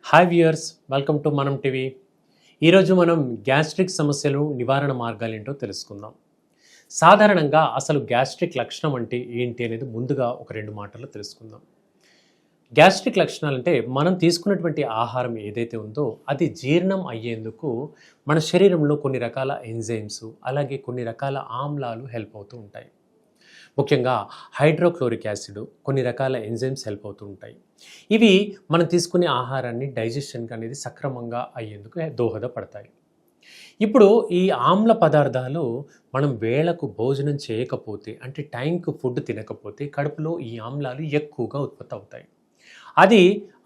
Hi viewers, welcome to మనం TV. ఈరోజు మనం గ్యాస్ట్రిక్ సమస్యలు నివారణ మార్గాలు ఏంటో తెలుసుకుందాం. సాధారణంగా అసలు గ్యాస్ట్రిక్ లక్షణం అంటే ఏంటి అనేది ముందుగా ఒక రెండు మాటల్లో తెలుసుకుందాం. గ్యాస్ట్రిక్ లక్షణాలు అంటే మనం తీసుకున్నటువంటి ఆహారం ఏదైతే ఉందో అది జీర్ణం అయ్యేందుకు మన శరీరంలో కొన్ని రకాల ఎంజైమ్స్ అలాగే కొన్ని రకాల ఆమ్లాలు హెల్ప్ అవుతూ ఉంటాయి. ముఖ్యంగా హైడ్రోక్లోరిక్ యాసిడ్ కొన్ని రకాల ఎంజైమ్స్ హెల్ప్ అవుతూ ఉంటాయి. ఇవి మనం తీసుకునే ఆహారాన్ని డైజెషన్కి అనేది సక్రమంగా అయ్యేందుకు దోహదపడతాయి. ఇప్పుడు ఈ ఆమ్ల పదార్థాలు మనం వేళకు భోజనం చేయకపోతే అంటే టైంకు ఫుడ్ తినకపోతే కడుపులో ఈ ఆమ్లాలు ఎక్కువగా ఉత్పత్తి అవుతాయి. అది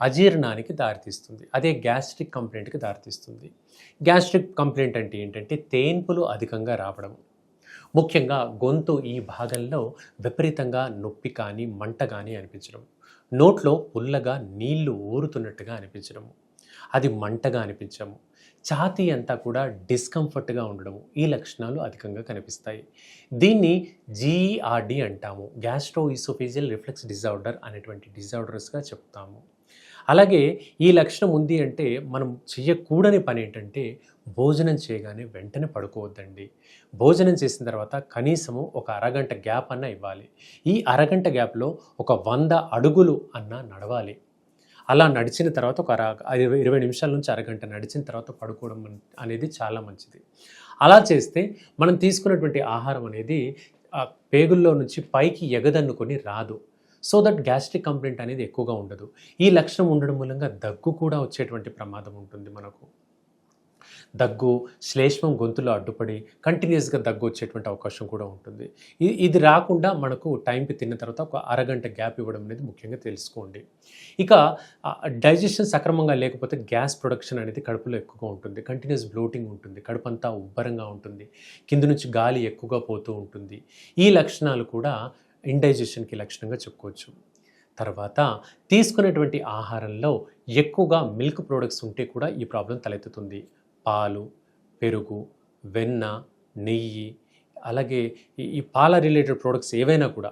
అజీర్ణానికి దారితీస్తుంది. అదే గ్యాస్ట్రిక్ కంప్లైంట్కి దారితీస్తుంది. గ్యాస్ట్రిక్ కంప్లైంట్ అంటే ఏంటంటే తేన్పులు అధికంగా రావడం, ముఖ్యంగా గొంతు ఈ భాగంలో విపరీతంగా నొప్పి కానీ మంట కానీ అనిపించడం, నోట్లో పుల్లగా నీళ్లు ఊరుతున్నట్టుగా అనిపించడము, అది మంటగా అనిపించము, ఛాతీ అంతా కూడా డిస్కంఫర్ట్గా ఉండడము, ఈ లక్షణాలు అధికంగా కనిపిస్తాయి. దీన్ని జీఈఆర్డి అంటాము, గ్యాస్ట్రో ఈసోఫేజియల్ రిఫ్లెక్స్ డిజార్డర్ అనేటువంటి డిజార్డర్స్గా చెప్తాము. అలాగే ఈ లక్షణం ఉంది అంటే మనం చెయ్యకూడని పని ఏంటంటే భోజనం చేయగానే వెంటనే పడుకోవద్దండి. భోజనం చేసిన తర్వాత కనీసము ఒక అరగంట గ్యాప్ అన్న ఇవ్వాలి. ఈ అరగంట గ్యాప్లో ఒక 100 అడుగులు అన్న నడవాలి. అలా నడిచిన తర్వాత ఒక 20 నిమిషాల నుంచి అరగంట నడిచిన తర్వాత పడుకోవడం అనేది చాలా మంచిది. అలా చేస్తే మనం తీసుకున్నటువంటి ఆహారం అనేది పేగుల్లో నుంచి పైకి ఎగదన్నుకొని రాదు. సో దట్ గ్యాస్ట్రిక్ కంప్లైంట్ అనేది ఎక్కువగా ఉండదు. ఈ లక్షణం ఉండడం మూలంగా దగ్గు కూడా వచ్చేటువంటి ప్రమాదం ఉంటుంది. మనకు దగ్గు, శ్లేష్మం గొంతులో అడ్డుపడి కంటిన్యూస్గా దగ్గు వచ్చేటువంటి అవకాశం కూడా ఉంటుంది. ఇది రాకుండా మనకు టైంకి తిన్న తర్వాత ఒక అరగంట గ్యాప్ ఇవ్వడం అనేది ముఖ్యంగా తెలుసుకోండి. ఇక డైజెషన్ సక్రమంగా లేకపోతే గ్యాస్ ప్రొడక్షన్ అనేది కడుపులో ఎక్కువగా ఉంటుంది. కంటిన్యూస్ బ్లోటింగ్ ఉంటుంది, కడుపు అంతా ఉబ్బరంగా ఉంటుంది, కింద నుంచి గాలి ఎక్కువగా పోతూ ఉంటుంది. ఈ లక్షణాలు కూడా ఇండైజెషన్కి లక్షణంగా చెప్పుకోవచ్చు. తర్వాత తీసుకునేటువంటి ఆహారంలో ఎక్కువగా మిల్క్ ప్రోడక్ట్స్ ఉంటే కూడా ఈ ప్రాబ్లం తలెత్తుతుంది. పాలు, పెరుగు, వెన్న, నెయ్యి, అలాగే ఈ పాల రిలేటెడ్ ప్రోడక్ట్స్ ఏవైనా కూడా,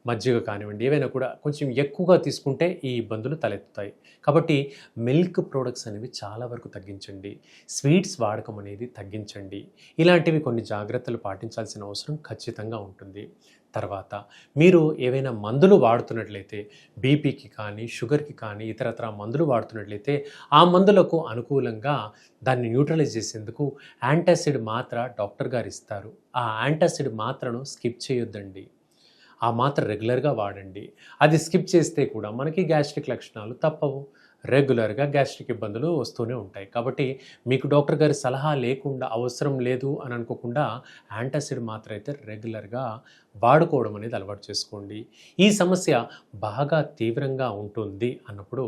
మజ్జిగ కానివ్వండి, ఏవైనా కూడా కొంచెం ఎక్కువగా తీసుకుంటే ఈ ఇబ్బందులు తలెత్తుతాయి. కాబట్టి మిల్క్ ప్రోడక్ట్స్ అనేవి చాలా వరకు తగ్గించండి. స్వీట్స్ వాడకం అనేది తగ్గించండి. ఇలాంటివి కొన్ని జాగ్రత్తలు పాటించాల్సిన అవసరం ఖచ్చితంగా ఉంటుంది. తర్వాత మీరు ఏవైనా మందులు వాడుతున్నట్లయితే బీపీకి కానీ షుగర్కి కానీ ఇతరత్ర మందులు వాడుతున్నట్లయితే ఆ మందులకు అనుకూలంగా దాన్ని న్యూట్రలైజ్ చేసేందుకు యాంటాసిడ్ మాత్ర డాక్టర్ గారు ఇస్తారు. ఆ యాంటాసిడ్ మాత్రను స్కిప్ చేయొద్దండి. ఆ మాత్ర రెగ్యులర్గా వాడండి. అది స్కిప్ చేస్తే కూడా మనకి గ్యాస్ట్రిక్ లక్షణాలు తప్పవు. రెగ్యులర్గా గ్యాస్ట్రిక్ ఇబ్బందులు వస్తూనే ఉంటాయి. కాబట్టి మీకు డాక్టర్ గారి సలహా లేకుండా అవసరం లేదు అని అనుకోకుండా యాంటాసిడ్ మాత్ర అయితే రెగ్యులర్గా వాడుకోవడం అనేది అలవాటు చేసుకోండి. ఈ సమస్య బాగా తీవ్రంగా ఉంటుంది అన్నప్పుడు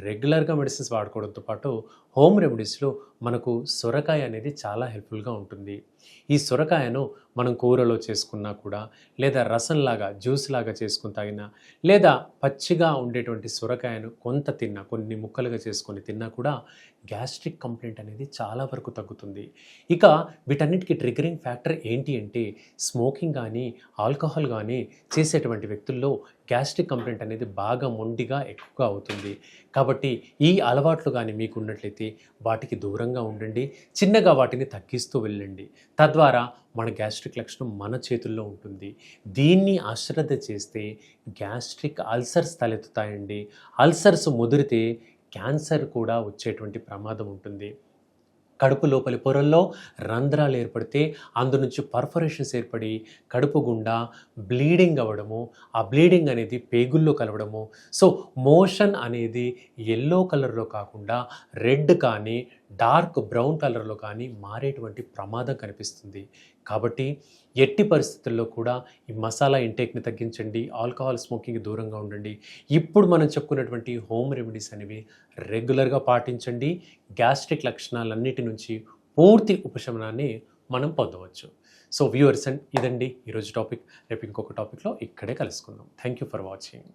రెగ్యులర్గా మెడిసిన్స్ వాడుకోవడంతో పాటు హోమ్ రెమెడీస్లో మనకు సొరకాయ అనేది చాలా హెల్ప్ఫుల్గా ఉంటుంది. ఈ సొరకాయను మనం కూరలో చేసుకున్నా కూడా, లేదా రసంలాగా జ్యూస్ లాగా చేసుకుని తాగినా, లేదా పచ్చిగా ఉండేటువంటి సొరకాయను కొంత తిన్నా, కొన్ని ముక్కలుగా చేసుకొని తిన్నా కూడా గ్యాస్ట్రిక్ కంప్లైంట్ అనేది చాలా వరకు తగ్గుతుంది. ఇక వీటన్నిటికీ ట్రిగరింగ్ ఫ్యాక్టర్ ఏంటి అంటే స్మోకింగ్ కానీ ఆల్కహాల్ కానీ చేసేటువంటి వ్యక్తుల్లో గ్యాస్ట్రిక్ కంప్లైంట్ అనేది బాగా మొండిగా ఎక్కువగా అవుతుంది. కాబట్టి ఈ అలవాట్లు కానీ మీకు ఉన్నట్లయితే వాటికి దూరంగా ఉండండి. చిన్నగా వాటిని తగ్గిస్తూ వెళ్ళండి. తద్వారా మన గ్యాస్ట్రిక్ లక్షణం మన చేతుల్లో ఉంటుంది. దీన్ని అశ్రద్ధ చేస్తే గ్యాస్ట్రిక్ అల్సర్స్ తలెత్తుతాయండి. అల్సర్స్ ముదిరితే క్యాన్సర్ కూడా వచ్చేటువంటి ప్రమాదం ఉంటుంది. కడుపు లోపలి పొరల్లో రంధ్రాలు ఏర్పడితే అందు నుంచి పర్ఫొరేషన్స్ ఏర్పడి కడుపు గుండా బ్లీడింగ్ అవ్వడము, ఆ బ్లీడింగ్ అనేది పేగుల్లో కలవడము, సో మోషన్ అనేది ఎల్లో కలర్లో కాకుండా రెడ్ కానీ డార్క్ బ్రౌన్ కలర్లో కానీ మారేటువంటి ప్రమాదం కనిపిస్తుంది. కాబట్టి ఎట్టి పరిస్థితుల్లో కూడా ఈ మసాలా ఇంటేక్ని తగ్గించండి, ఆల్కహాల్ స్మోకింగ్కి దూరంగా ఉండండి. ఇప్పుడు మనం చెప్పుకున్నటువంటి హోమ్ రెమెడీస్ అనేవి రెగ్యులర్గా పాటించండి. గ్యాస్ట్రిక్ లక్షణాలన్నిటి నుంచి పూర్తి ఉపశమనాన్ని మనం పొందవచ్చు. సో వ్యూవర్స్, ఇదండి ఈరోజు టాపిక్. రేపు ఇంకొక టాపిక్లో ఇక్కడే కలుసుకుందాం. Thank you for watching.